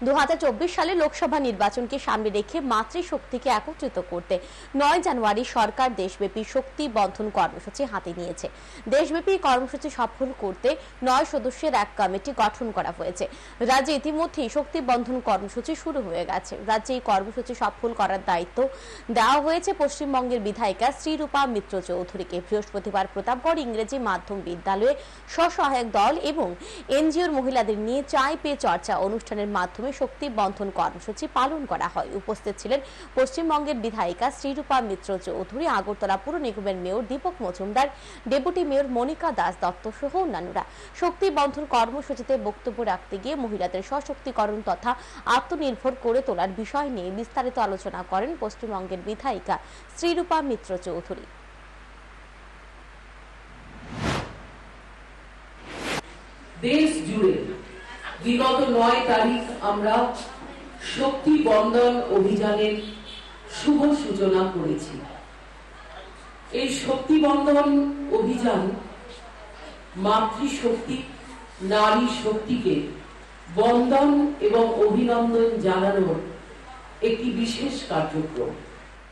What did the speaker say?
2024 সালে লোকসভা নির্বাচনকে সামনে রেখে মাতৃশক্তিকে একত্রিত করতে 9 জানুয়ারি সরকার দেশব্যাপী শক্তি বন্ধন কর্মসূচি হাতে নিয়েছে। দেশব্যাপী কর্মসূচি সফল করতে 9 সদস্যের এক কমিটি গঠন করা হয়েছে। রাজ্যে ইতিমধ্যেই শক্তি বন্ধন কর্মসূচি শুরু হয়ে গেছে। রাজ্যে এই কর্মসূচি সফল করার দায়িত্ব দেওয়া হয়েছে পশ্চিমবঙ্গের বিধায়িকা শ্রীরূপা মিত্র চৌধুরীকে। বৃহস্পতিবার প্রতাপগড় ইংরেজি মাধ্যম বিদ্যালয়ে স্বসহায়ক দল এবং এনজিওর মহিলাদের নিয়ে চায় পে চর্চা অনুষ্ঠানের মাধ্যমে শক্তি বন্ধন কর্মসূচি পালন করা হয়। উপস্থিত ছিলেন পশ্চিমবঙ্গের বিধায়িকা শ্রীরূপা মিত্র চৌধুরী, আগরতলা পুর নিগমের mayor Dipak Majumdar, deputy mayor Monika Das Dutta সহ অন্যান্যরা। শক্তি বন্ধন কর্মসূচিতে বক্তব্য রাখতে গিয়ে মহিলাদের সশক্তিকরণ তথা আত্মনির্ভর করে তোলার বিষয় নিয়ে বিস্তারিত আলোচনা করেন পশ্চিমবঙ্গের বিধায়িকা শ্রীরূপা মিত্র চৌধুরী। দেশ জুড়ে বিগত 9 তারিখ আমরা শক্তি বন্ধন অভিযানের শুভ সূচনা করেছি। এই শক্তি বন্ধন অভিযান মাতৃশক্তি, নারী শক্তিকে বন্দন এবং অভিনন্দন জানানোর একটি বিশেষ কার্যক্রম।